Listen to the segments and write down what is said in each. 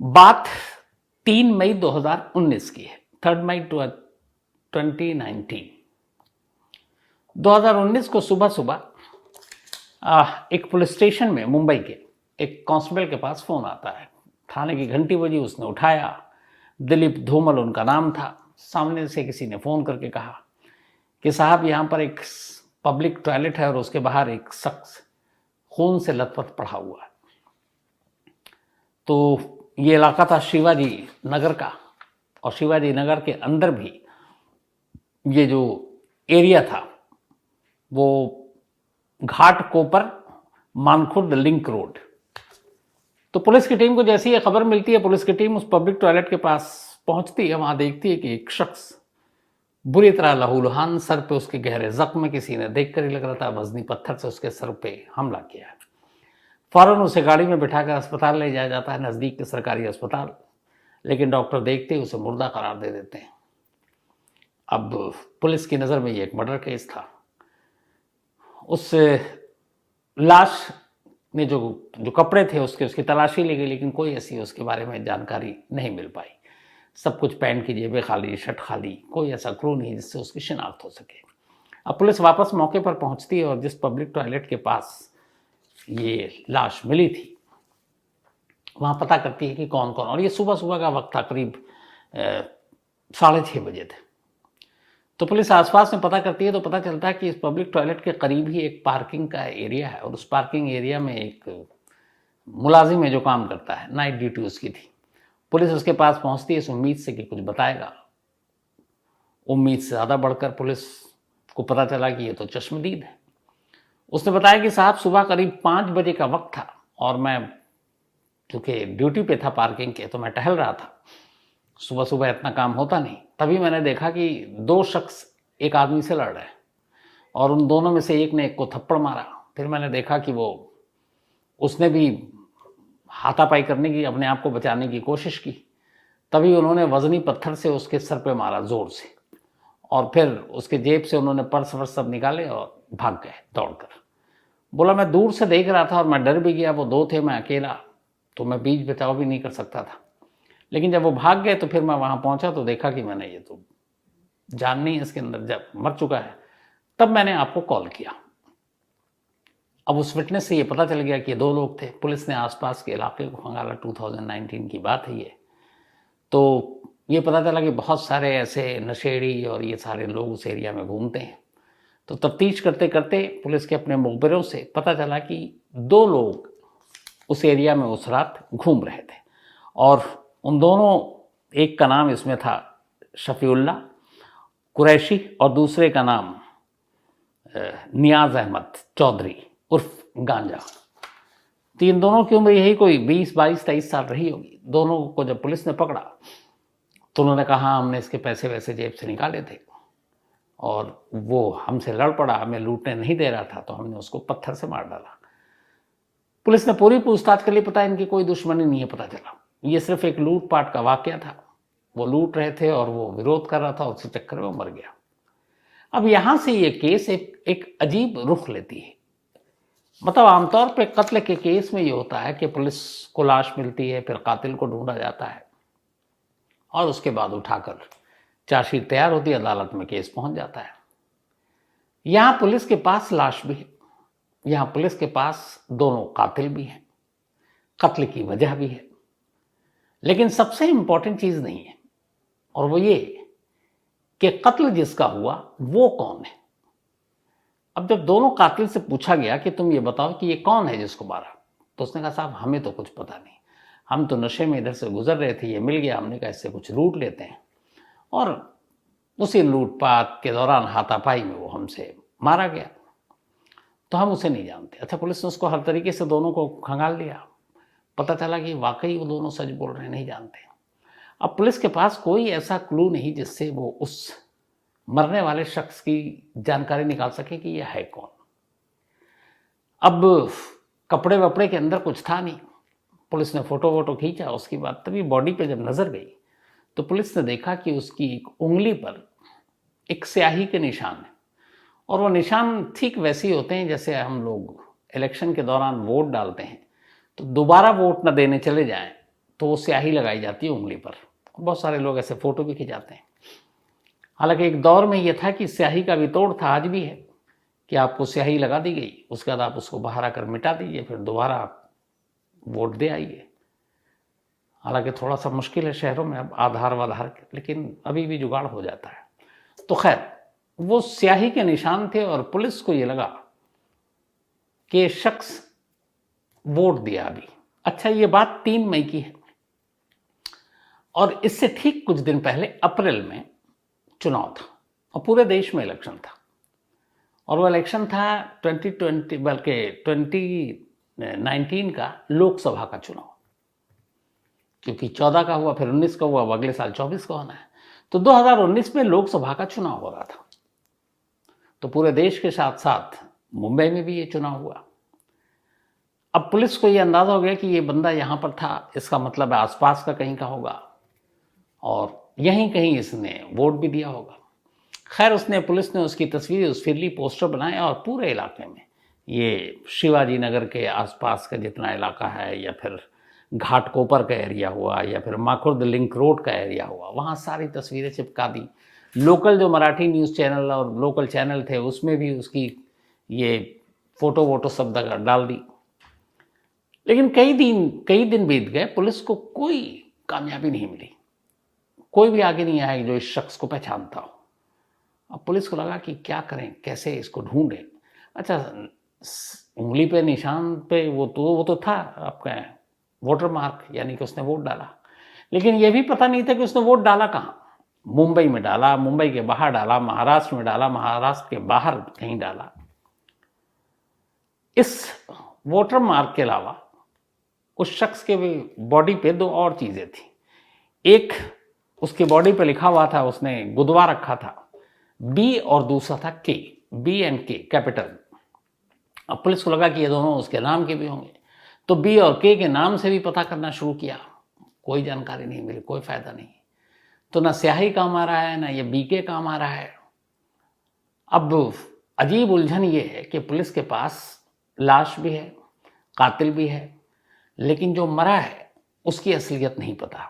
बात 3 मई 2019 की है। 3 मई 2019 2019 को सुबह सुबह एक पुलिस स्टेशन में मुंबई के एक कांस्टेबल के पास फोन आता है। थाने की घंटी बजी, उसने उठाया। दिलीप धूमल उनका नाम था। सामने से किसी ने फोन करके कहा कि साहब यहाँ पर एक पब्लिक टॉयलेट है और उसके बाहर एक शख्स खून से लथपथ पड़ा हुआ है। तो ये इलाका था शिवाजी नगर का, और शिवाजी नगर के अंदर भी ये जो एरिया था वो घाट कोपर मानखुर्द लिंक रोड। तो पुलिस की टीम को जैसे ही खबर मिलती है, पुलिस की टीम उस पब्लिक टॉयलेट के पास पहुंचती है। वहां देखती है कि एक शख्स बुरी तरह लहूलुहान, सर पे उसके गहरे जख्म, किसी ने देखकर ही लग रहा था वजनी पत्थर से उसके सर पे हमला किया है। फौरन उसे गाड़ी में बिठाकर अस्पताल ले जाया जाता है, नज़दीक के सरकारी अस्पताल। लेकिन डॉक्टर देखते ही उसे मुर्दा करार दे देते हैं। अब पुलिस की नज़र में ये एक मर्डर केस था। उस लाश में जो कपड़े थे उसकी तलाशी ली गई, लेकिन कोई ऐसी उसके बारे में जानकारी नहीं मिल पाई। सब कुछ पैंट की जेबें खाली, शर्ट खाली, कोई ऐसा क्लू नहीं जिससे उसकी शिनाख्त हो सके। अब पुलिस वापस मौके पर पहुंचती है और जिस पब्लिक टॉयलेट के पास ये लाश मिली थी वहाँ पता करती है कि कौन कौन, और ये सुबह सुबह का वक्त था, करीब 6:30 बजे थे। तो पुलिस आसपास में पता करती है तो पता चलता है कि इस पब्लिक टॉयलेट के करीब ही एक पार्किंग का एरिया है, और उस पार्किंग एरिया में एक मुलाजिम है जो काम करता है, नाइट ड्यूटी उसकी थी। पुलिस उसके पास पहुंचती है इस उम्मीद से कि कुछ बताएगा। उम्मीद से ज़्यादा बढ़कर पुलिस को पता चला कि ये तो चश्मदीद है। उसने बताया कि साहब सुबह करीब 5 बजे का वक्त था और मैं चूँकि ड्यूटी पे था पार्किंग के, तो मैं टहल रहा था। सुबह सुबह इतना काम होता नहीं। तभी मैंने देखा कि 2 शख्स एक आदमी से लड़ रहे हैं और उन दोनों में से एक ने एक को थप्पड़ मारा। फिर मैंने देखा कि उसने भी हाथापाई करने की, अपने आप को बचाने की कोशिश की। तभी उन्होंने वजनी पत्थर से उसके सर पे मारा जोर से, और फिर उसके जेब से उन्होंने पर्स वर्स सब निकाले और भाग गए दौड़कर। बोला मैं दूर से देख रहा था और मैं डर भी गया। वो 2 थे, मैं अकेला, तो मैं बीच बचाव भी नहीं कर सकता था। लेकिन जब वो भाग गए तो फिर मैं वहाँ पहुँचा तो देखा कि मैंने ये तो जान नहीं है इसके अंदर, जब मर चुका है। तब मैंने आपको कॉल किया। अब उस विटनेस से ये पता चल गया कि 2 लोग थे। पुलिस ने आसपास के इलाके को खंगाला। 2019 की बात है ये। तो ये पता चला कि बहुत सारे ऐसे नशेड़ी और ये सारे लोग उस एरिया में घूमते हैं। तो तफ्तीश करते करते पुलिस के अपने मुखबिरों से पता चला कि 2 लोग उस एरिया में उस रात घूम रहे थे, और उन दोनों, एक का नाम इसमें था शफीउल्ला कुरैशी और दूसरे का नाम नियाज अहमद चौधरी उर्फ गांजा। तीन दोनों की उम्र यही कोई 20, 22, 23 साल रही होगी। दोनों को जब पुलिस ने पकड़ा तो उन्होंने कहा हमने इसके पैसे वैसे जेब से निकाले थे और वो हमसे लड़ पड़ा, हमें लूटने नहीं दे रहा था, तो हमने उसको पत्थर से मार डाला। पुलिस ने पूरी पूछताछ के लिए पता इनकी कोई दुश्मनी नहीं है पता चला। ये सिर्फ एक लूटपाट का वाकया था। वो लूट रहे थे और वो विरोध कर रहा था, उसी चक्कर में मर गया। अब यहां से ये केस एक अजीब रुख लेती है। मतलब आमतौर पे कत्ल के केस में ये होता है कि पुलिस को लाश मिलती है, फिर कातिल को ढूंढा जाता है और उसके बाद उठाकर चार्जशीट तैयार होती है, अदालत में केस पहुंच जाता है। यहां पुलिस के पास लाश भी है, यहां पुलिस के पास दोनों कातिल भी हैं, कत्ल की वजह भी है। लेकिन सबसे इंपॉर्टेंट चीज नहीं है, और वो ये कि कत्ल जिसका हुआ वो कौन है। अब जब दोनों कातिल से पूछा गया कि तुम ये बताओ कि ये कौन है जिसको मारा, तो उसने कहा साहब हमें तो कुछ पता नहीं, हम तो नशे में इधर से गुजर रहे थे, ये मिल गया, हमने कहा इससे कुछ लूट लेते हैं, और उसी लूटपाट के दौरान हाथापाई में वो हमसे मारा गया, तो हम उसे नहीं जानते। अच्छा, पुलिस ने उसको हर तरीके से दोनों को खंगाल लिया। पता चला कि वाकई वो दोनों सच बोल रहे हैं, नहीं जानते। अब पुलिस के पास कोई ऐसा क्लू नहीं जिससे वो उस मरने वाले शख्स की जानकारी निकाल सके कि यह है कौन। अब कपड़े वपड़े के अंदर कुछ था नहीं। पुलिस ने फोटो वोटो खींचा, उसके बाद तभी बॉडी पे जब नजर गई तो पुलिस ने देखा कि उसकी एक उंगली पर एक स्याही के निशान है, और वो निशान ठीक वैसे ही होते हैं जैसे हम लोग इलेक्शन के दौरान वोट डालते हैं तो दोबारा वोट न देने चले जाएं तो वो स्याही लगाई जाती है उंगली पर। बहुत सारे लोग ऐसे फ़ोटो भी खिंचाते हैं। हालांकि एक दौर में ये था कि स्याही का भी तोड़ था, आज भी है, कि आपको स्याही लगा दी गई, उसके बाद आप उसको बाहर आकर मिटा दीजिए, फिर दोबारा आप वोट दे आइए। हालांकि थोड़ा सा मुश्किल है शहरों में अब आधार वाधार, लेकिन अभी भी जुगाड़ हो जाता है। तो खैर, वो स्याही के निशान थे और पुलिस को ये लगा कि ये शख्स वोट दिया अभी। अच्छा, ये बात 3 मई की है और इससे ठीक कुछ दिन पहले अप्रैल में चुनाव था और पूरे देश में इलेक्शन था। और वो इलेक्शन था 2020 बल्कि 2019 का लोकसभा का चुनाव, क्योंकि 14 का हुआ, फिर 19 का हुआ, अब अगले साल 24 का होना है। तो 2019 में लोकसभा का चुनाव हो रहा था। तो पूरे देश के साथ साथ मुंबई में भी ये चुनाव हुआ। अब पुलिस को ये अंदाजा हो गया कि ये बंदा यहाँ पर था, इसका मतलब है आसपास का कहीं का होगा और यहीं कहीं इसने वोट भी दिया होगा। खैर, पुलिस ने उसकी तस्वीर, उस फिरली पोस्टर बनाए और पूरे इलाके में, ये शिवाजी नगर के आसपास का जितना इलाका है, या फिर घाटकोपर का एरिया हुआ, या फिर माखुर्द लिंक रोड का एरिया हुआ, वहाँ सारी तस्वीरें चिपका दी। लोकल जो मराठी न्यूज़ चैनल और लोकल चैनल थे उसमें भी उसकी ये फ़ोटो वोटो सब डाल दी। लेकिन कई दिन बीत गए, पुलिस को कोई कामयाबी नहीं मिली, कोई भी आगे नहीं आया जो इस शख्स को पहचानता हो। अब पुलिस को लगा कि क्या करें, कैसे इसको ढूंढें। अच्छा, उंगली पे निशान पे वो तो था आपका वोटर मार्क, यानी कि उसने वोट डाला, लेकिन ये भी पता नहीं था कि उसने वोट डाला कहाँ। मुंबई में डाला, मुंबई के बाहर डाला, महाराष्ट्र में डाला, महाराष्ट्र के बाहर कहीं डाला। इस वोटर मार्क के अलावा उस शख्स के बॉडी पे 2 और चीज़ें थी। एक, उसकी बॉडी पे लिखा हुआ था, उसने गुदवा रखा था बी, और दूसरा था के, बी एंड के कैपिटल। अब पुलिस को लगा कि ये दोनों उसके नाम के भी होंगे, तो बी और के नाम से भी पता करना शुरू किया। कोई जानकारी नहीं मिली, कोई फायदा नहीं। तो ना स्याही काम आ रहा है, ना ये बी के काम आ रहा है। अब अजीब उलझन ये है कि पुलिस के पास लाश भी है, कातिल भी है, लेकिन जो मरा है उसकी असलियत नहीं पता।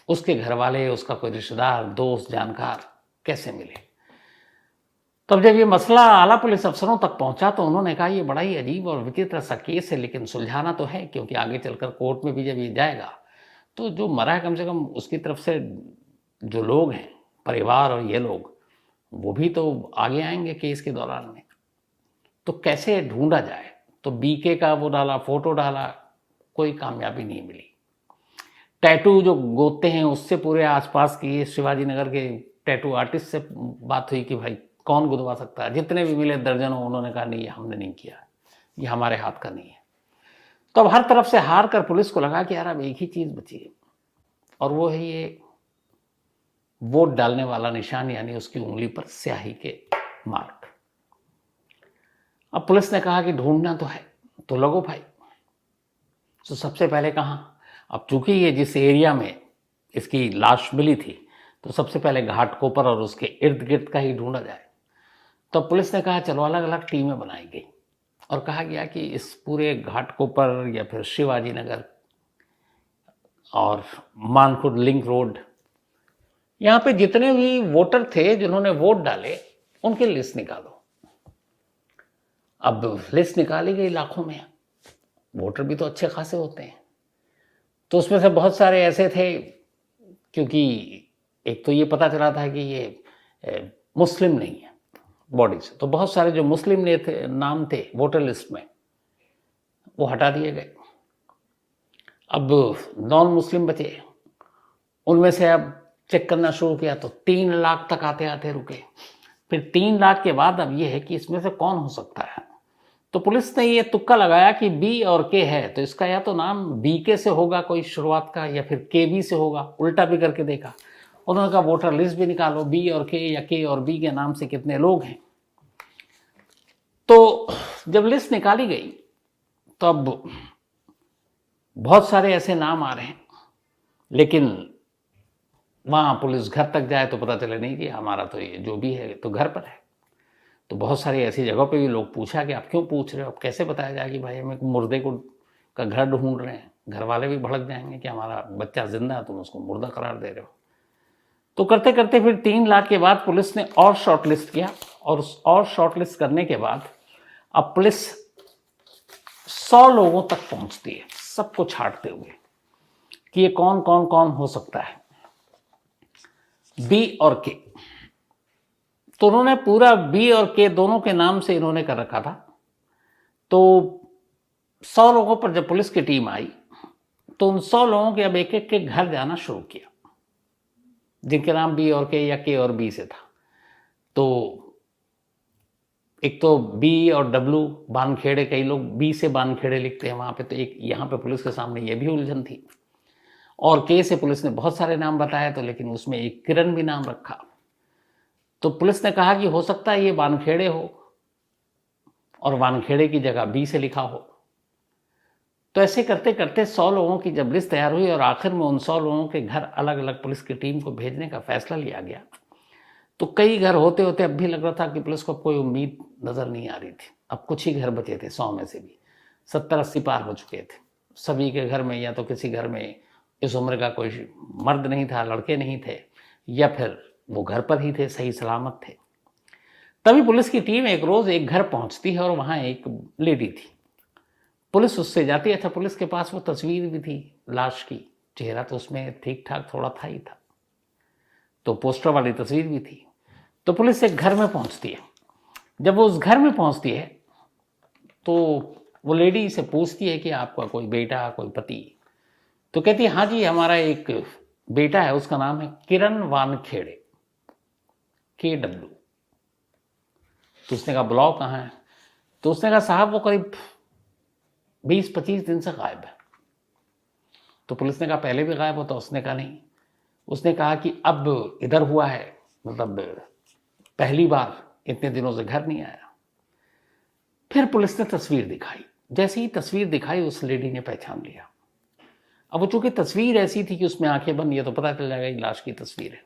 उसके घर वाले, उसका कोई रिश्तेदार, दोस्त, जानकार कैसे मिले। तब जब ये मसला आला पुलिस अफसरों तक पहुंचा तो उन्होंने कहा ये बड़ा ही अजीब और विचित्र सा केस है, लेकिन सुलझाना तो है, क्योंकि आगे चलकर कोर्ट में भी जब ये जाएगा तो जो मरा है कम से कम उसकी तरफ से जो लोग हैं, परिवार और ये लोग, वो भी तो आगे आएंगे केस के दौरान में। तो कैसे ढूंढा जाए। तो बीके का वो डाला, फोटो डाला, कोई कामयाबी नहीं मिली। टैटू जो गोते हैं उससे पूरे आसपास की शिवाजी नगर के टैटू आर्टिस्ट से बात हुई कि भाई कौन गुदवा सकता है। जितने भी मिले दर्जनों, उन्होंने कहा नहीं, ये हमने नहीं किया, ये हमारे हाथ का नहीं है। तो अब हर तरफ से हार कर पुलिस को लगा कि यार अब एक ही चीज़ बची है, और वो है ये वोट डालने वाला निशान, यानी उसकी उंगली पर स्याही के मार्क। अब पुलिस ने कहा कि ढूंढना तो है, तो लगो भाई। तो सबसे पहले कहाँ, अब चूंकि ये जिस एरिया में इसकी लाश मिली थी, तो सबसे पहले घाटकोपर और उसके इर्द गिर्द का ही ढूंढा जाए। तो पुलिस ने कहा चलो अलग अलग टीमें बनाई गई और कहा गया कि इस पूरे घाटकोपर या फिर शिवाजी नगर और मानखुर्द लिंक रोड, यहाँ पे जितने भी वोटर थे जिन्होंने वोट डाले, उनकी लिस्ट निकालो। अब लिस्ट निकाली गई, लाखों में वोटर भी तो अच्छे खासे होते हैं। तो उसमें से बहुत सारे ऐसे थे, क्योंकि एक तो ये पता चला था कि ये मुस्लिम नहीं है बॉडी से, तो बहुत सारे जो मुस्लिम नाम थे वोटर लिस्ट में, वो हटा दिए गए। अब नॉन मुस्लिम बचे, उनमें से अब चेक करना शुरू किया तो 3 लाख तक आते आते रुके। फिर 3 लाख के बाद अब ये है कि इसमें से कौन हो सकता है। तो पुलिस ने ये तुक्का लगाया कि बी और के है, तो इसका या तो नाम बी के से होगा कोई शुरुआत का, या फिर के बी से होगा। उल्टा भी करके देखा, उन्होंने कहा वोटर लिस्ट भी निकालो, बी और के या के और बी के नाम से कितने लोग हैं। तो जब लिस्ट निकाली गई तो अब बहुत सारे ऐसे नाम आ रहे हैं, लेकिन वहाँ पुलिस घर तक जाए तो पता चले नहीं कि हमारा तो ये जो भी है तो घर पर है। तो बहुत सारी ऐसी जगहों पे भी लोग पूछा कि आप क्यों पूछ रहे हो, अब कैसे बताया जाए कि भाई हम एक मुर्दे को का घर ढूंढ रहे हैं। घर वाले भी भड़क जाएंगे कि हमारा बच्चा जिंदा है, तुम उसको मुर्दा करार दे रहे हो। तो करते करते फिर 3 लाख के बाद पुलिस ने और शॉर्टलिस्ट किया, और शॉर्टलिस्ट करने के बाद अब पुलिस 100 लोगों तक पहुंचती है, सबको छांटते हुए कि ये कौन कौन कौन हो सकता है, बी और के। तो उन्होंने पूरा बी और के दोनों के नाम से इन्होंने कर रखा था। तो 100 लोगों पर जब पुलिस की टीम आई तो उन 100 लोगों के अब एक एक के घर जाना शुरू किया, जिनके नाम बी और के या के और बी से था। तो एक तो बी और डब्लू बानखेड़े, कई लोग बी से बानखेड़े लिखते हैं वहां पे, तो एक यहाँ पे पुलिस के सामने ये भी उलझन थी। और के से पुलिस ने बहुत सारे नाम बताए, तो लेकिन उसमें एक किरण भी नाम रखा। तो पुलिस ने कहा कि हो सकता है ये बानखेड़े हो और वानखेड़े की जगह बी से लिखा हो। तो ऐसे करते करते 100 लोगों की जब लिस्ट तैयार हुई और आखिर में उन 100 लोगों के घर अलग अलग पुलिस की टीम को भेजने का फैसला लिया गया, तो कई घर होते होते अब भी लग रहा था कि पुलिस को कोई उम्मीद नजर नहीं आ रही थी। अब कुछ ही घर बचे थे, 100 में से भी 70-80 पार हो चुके थे। सभी के घर में या तो किसी घर में इस उम्र का कोई मर्द नहीं था, लड़के नहीं थे, या फिर वो घर पर ही थे, सही सलामत थे। तभी पुलिस की टीम एक रोज एक घर पहुंचती है और वहां एक लेडी थी। पुलिस उससे जाती है। अच्छा, पुलिस के पास वो तस्वीर भी थी लाश की, चेहरा तो उसमें ठीक ठाक थोड़ा था ही था, तो पोस्टर वाली तस्वीर भी थी। तो पुलिस एक घर में पहुंचती है। जब वो उस घर में पहुंचती है तो वो लेडी से पूछती है कि आपका कोई बेटा, कोई पति? तो कहती है हाँ जी, हमारा एक बेटा है, उसका नाम है किरण वानखेड़े, KW। तो उसने कहा ब्लॉक कहाँ है? तो उसने कहा साहब वो करीब 20-25 दिन से गायब है। तो पुलिस ने कहा पहले भी गायब होता? उसने कहा नहीं। उसने कहा कि अब इधर हुआ है, मतलब पहली बार इतने दिनों से घर नहीं आया। फिर पुलिस ने तस्वीर दिखाई। जैसे ही तस्वीर दिखाई उस लेडी ने पहचान लिया। अब वो चूंकि तस्वीर ऐसी थी कि उसमें आंखें बंद, ये तो पता चल जाएगा ये लाश की तस्वीर है।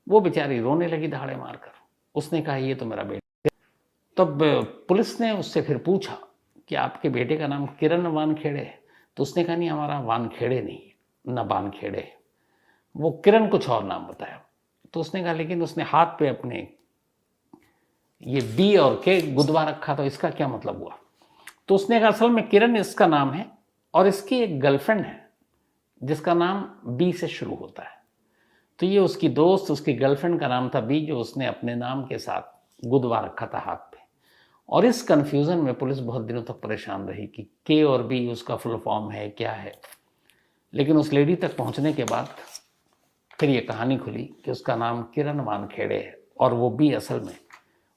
वो बेचारी रोने लगी दहाड़े मारकर। उसने कहा ये तो मेरा बेटा। तब पुलिस ने उससे फिर पूछा कि आपके बेटे का नाम किरण वानखेड़े है? तो उसने कहा नहीं, हमारा वानखेड़े नहीं है, न बानखेड़े है, वो किरण कुछ और नाम बताया। तो उसने कहा लेकिन उसने हाथ पे अपने ये बी और के गुदवा रखा, तो इसका क्या मतलब हुआ? तो उसने कहा असल में किरण इसका नाम है और इसकी एक गर्लफ्रेंड है जिसका नाम बी से शुरू होता है। तो ये उसकी दोस्त, उसकी गर्लफ्रेंड का नाम था बी, जो उसने अपने नाम के साथ गुदवा रखा था हाथ पे। और इस कंफ्यूजन में पुलिस बहुत दिनों तक परेशान रही कि के और बी उसका फुल फॉर्म है क्या है। लेकिन उस लेडी तक पहुंचने के बाद फिर ये कहानी खुली कि उसका नाम किरण वानखेड़े है और वो बी असल में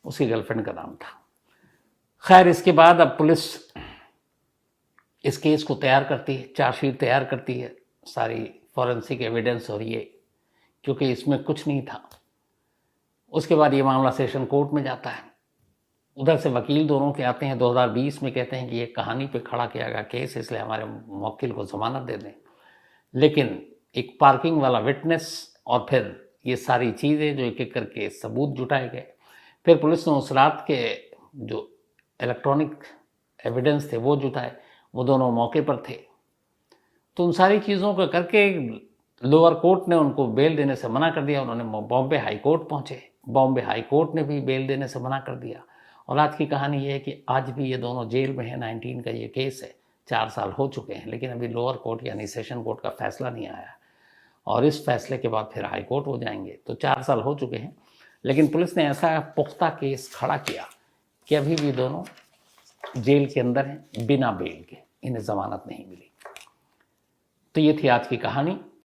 उसकी गर्लफ्रेंड का नाम था। खैर, इसके बाद अब पुलिस इस केस को तैयार करती है, चार्जशीट तैयार करती है, सारी फॉरेंसिक एविडेंस हो रही है, क्योंकि इसमें कुछ नहीं था। उसके बाद ये मामला सेशन कोर्ट में जाता है। उधर से वकील दोनों के आते हैं, 2020 में कहते हैं कि ये कहानी पे खड़ा किया गया केस, इसलिए हमारे मुवक्किल को जमानत दे दें। लेकिन एक पार्किंग वाला विटनेस और फिर ये सारी चीज़ें जो एक एक करके सबूत जुटाए गए। फिर पुलिस ने उस रात के जो इलेक्ट्रॉनिक एविडेंस थे वो जुटाए, वो दोनों मौके पर थे। तो उन सारी चीज़ों को करके लोअर कोर्ट ने उनको बेल देने से मना कर दिया। उन्होंने बॉम्बे हाई कोर्ट पहुँचे, बॉम्बे हाई कोर्ट ने भी बेल देने से मना कर दिया। और आज की कहानी ये है कि आज भी ये दोनों जेल में है। 19 का ये केस है, 4 साल हो चुके हैं, लेकिन अभी लोअर कोर्ट यानी सेशन कोर्ट का फैसला नहीं आया। और इस फैसले के बाद फिर हाई कोर्ट हो जाएंगे। तो 4 साल हो चुके हैं, लेकिन पुलिस ने ऐसा पुख्ता केस खड़ा किया कि अभी भी दोनों जेल के अंदर हैं बिना बेल के, इन्हें जमानत नहीं मिली। तो ये थी आज की कहानी।